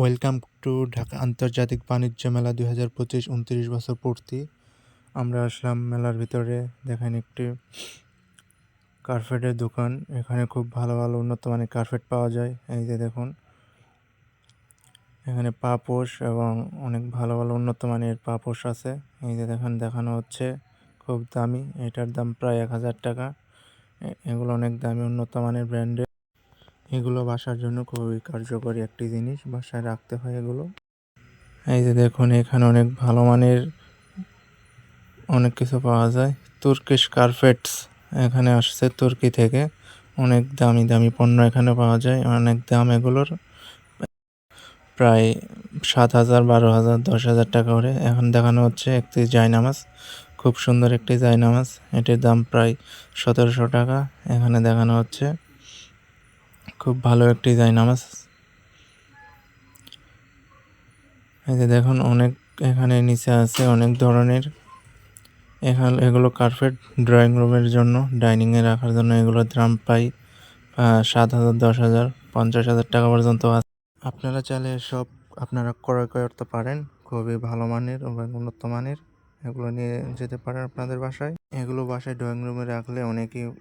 Welcome to Dhaka আন্তর্জাতিক বাণিজ্য মেলা 2025 29 বছর পূর্তি। আমরা আসলাম মেলার ভিতরে। দেখেন একটি কার্পেটের দোকান। এখানে খুব ভালো ভালো উন্নত মানের কার্পেট পাওয়া যায়। এই যে দেখুন, এখানে পাপোশ এবং অনেক ভালো ভালো উন্নত মানের পাপোশ আছে। এই যে দেখেন, দেখানো হচ্ছে খুব দামি। এটার দাম প্রায় 1000 টাকা। এগুলো অনেক দামি উন্নত মানের ব্র্যান্ডের। এগুলো বাসার জন্য খুবই কার্যকরী একটি জিনিস, বাসায় রাখতে হয় এগুলো। এই যে দেখুন, এখানে অনেক ভালো মানের অনেক কিছু পাওয়া যায়। তুর্কিশ কার্পেটস এখানে আসছে তুর্কি থেকে। অনেক দামি দামি পণ্য এখানে পাওয়া যায়, অনেক দাম এগুলোর। প্রায় 7,000, 12,000, 10,000 টাকা করে। এখন দেখানো হচ্ছে একটি জায়নামাজ, খুব সুন্দর একটি জায়নামাজ। এটির দাম প্রায় 1,700 টাকা। এখানে দেখানো হচ্ছে খুব ভালো একটি জায়নামাজ। এই যে দেখুন, অনেক এখানে নিচে আছে অনেক ধরনের। এগুলো কার্পেট ড্রয়িং রুমের জন্য, ডাইনিংয়ে রাখার জন্য। এগুলোর দাম প্রায় 7,000, 10,000, 50,000 টাকা পর্যন্ত আছে। আপনারা চাইলে সব আপনারা ক্রয় করতে পারেন, খুবই ভালো মানের এবং উন্নত মানের। এগুলো নিয়ে যেতে পারেন আপনাদের বাসায়। এগুলো বাসায় ড্রয়িং রুমে রাখলে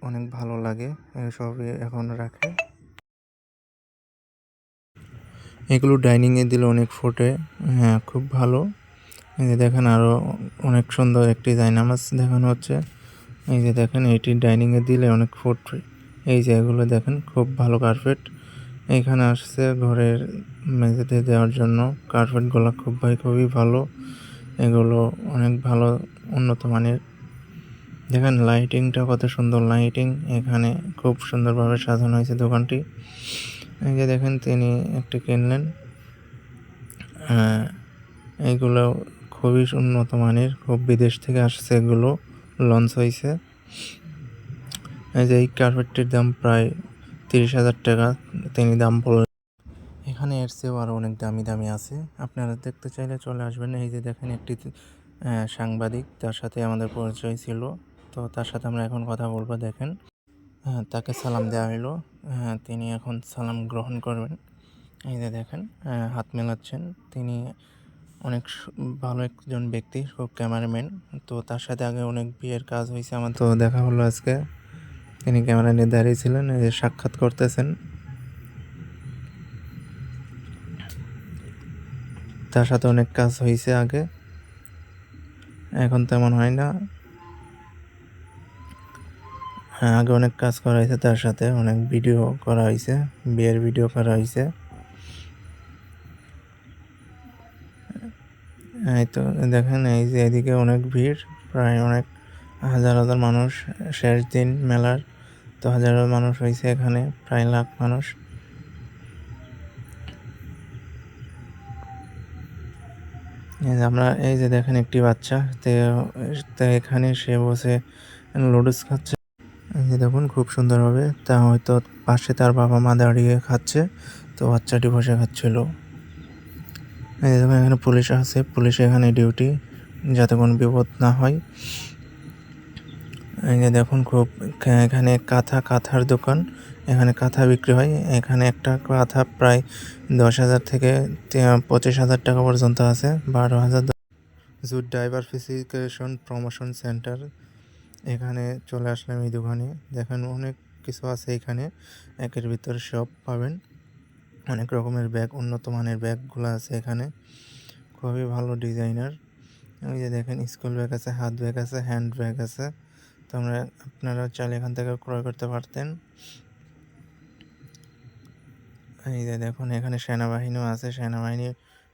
অনেক ভালো লাগে। সবই এখন রাখে। এগুলো ডাইনিংয়ে দিলে অনেক ফোটে। হ্যাঁ, খুব ভালো। এই যে দেখেন, আরও অনেক সুন্দর একটি জায়নামাজ দেখানো হচ্ছে। এই যে দেখেন, এটি ডাইনিংয়ে দিলে অনেক ফুটবে। এই যে এগুলো দেখেন, খুব ভালো কার্পেট। এইখানে আসছে ঘরের মেঝেতে দেওয়ার জন্য। কার্পেটগুলো খুবই ভালো। এগুলো অনেক ভালো উন্নত মানের। দেখেন লাইটিংটা কত সুন্দর লাইটিং। এখানে খুব সুন্দরভাবে সাজানো হয়েছে দোকানটি। এই যে দেখেন, তিনি একটি কিনলেন। এইগুলো খুবই উন্নত মানের, খুব বিদেশ থেকে আসছে, এগুলো লঞ্চ হয়েছে। এই যে এই কার্পেটটির দাম প্রায় 30,000 টাকা তিনি দাম বললেন। এখানে এর চেয়েও আরও অনেক দামি দামি আছে। আপনারা দেখতে চাইলে চলে আসবেন। এই যে দেখেন, একটি সাংবাদিক, তার সাথে আমাদের পরিচয় ছিল। তো তার সাথে আমরা এখন কথা বলবো। দেখেন, তাকে সালাম দেওয়া হলো। তিনি এখন সালাম গ্রহণ করবেন। এই যে দেখেন, হাত মেলাচ্ছেন। তিনি অনেক ভালো একজন ব্যক্তি, খুব ক্যামেরাম্যান। তো তার সাথে আগে অনেক বিয়ের কাজ হয়েছে আমার, তো দেখা হলো আজকে। তিনি ক্যামেরা নিয়ে দাঁড়িয়েছিলেন, এই যে সাক্ষাৎ করতেছেন। তার সাথে অনেক কাজ হয়েছে আগে, এখন তেমন হয় না। আগে অনেক কাজ করা হয়েছে তার সাথে, অনেক ভিডিও করা হয়েছে, বিয়ের ভিডিও করা হয়েছে। এই তো দেখেন, এই যে এদিকে অনেক ভিড়, প্রায় অনেক হাজার হাজার মানুষ। শেষ দিন মেলার, তো হাজার মানুষ হয়েছে এখানে, প্রায় লাখ মানুষ। আমরা এই যে দেখেন, একটি বাচ্চা তো এখানে সে বসে লুডুস খাচ্ছে। এই যে দেখুন, খুব সুন্দরভাবে। তা হয়তো পাশে তার বাবা মা দাঁড়িয়ে খাচ্ছে, তো বাচ্চাটি বসে খাচ্ছিল। এই যে দেখুন, এখানে পুলিশ আছে, পুলিশ এখানে ডিউটি, যাতে কোনো বিপদ না হয়। এই যে দেখুন, এখানে কাঁথার দোকান। এখানে কাঁথা বিক্রি হয়। এখানে একটা কাঁথা প্রায় 10,000 থেকে 25,000 টাকা পর্যন্ত আছে, 12,000। Jute diversification promotion centre. এখানে চলে আসলাম এই দোকানে। দেখেন, অনেক কিছু আছে এখানে, একের ভিতরে সব পাবেন। অনেক রকমের ব্যাগ, উন্নত মানের ব্যাগগুলো আছে এখানে, খুবই ভালো ডিজাইনার। ওই যে দেখেন, স্কুল ব্যাগ আছে, হাত ব্যাগ আছে, হ্যান্ড ব্যাগ আছে। তো আপনারা চাইলে এখান থেকে ক্রয় করতে পারতেন। এই যে দেখুন, এখানে সেনাবাহিনীও আছে, সেনাবাহিনী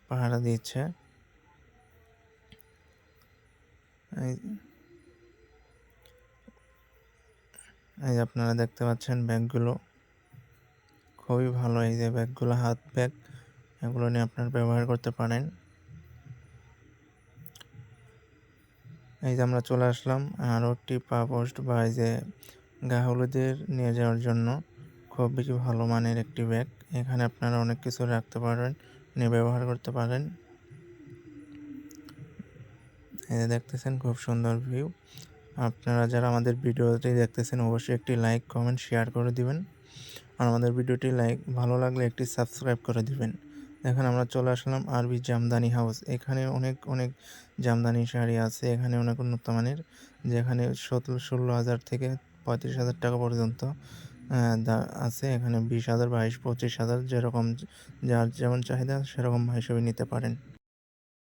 পাহারা দিচ্ছে। এই যে আপনারা দেখতে পাচ্ছেন ব্যাগগুলো, খুবই ভালো। এই যে ব্যাগগুলো হাত ব্যাগ, এগুলো নিয়ে আপনারা ব্যবহার করতে পারেন। এই যে আমরা চলে আসলাম আরও একটি পা পোস্ট, বা এই যে গা হলুদের নিয়ে যাওয়ার জন্য খুব বেশি ভালো মানের একটি ব্যাগ। এখানে আপনারা অনেক কিছু রাখতে পারেন, নিয়ে ব্যবহার করতে পারেন। এই যে দেখতেছেন, খুব সুন্দর ভিউ। আপনারা যারা আমাদের ভিডিওটি দেখতেছেন, অবশ্যই একটি লাইক, কমেন্ট, শেয়ার করে দিবেন। আর আমাদের ভিডিওটি ভালো লাগলে একটি সাবস্ক্রাইব করে দিবেন। এখন আমরা চলে আসলাম আরবি জামদানি হাউস। এখানে অনেক অনেক জামদানি শাড়ি আছে। এখানে অনেক উন্নত মানের, যেখানে ১৬,০০০ থেকে ৩৫,০০০ টাকা পর্যন্ত দা আছে। এখানে ২০,০০০, ২২,০০০, ২৫,০০০ যেরকম যার যেমন চাহিদা সেরকম হিসেবে নিতে পারেন।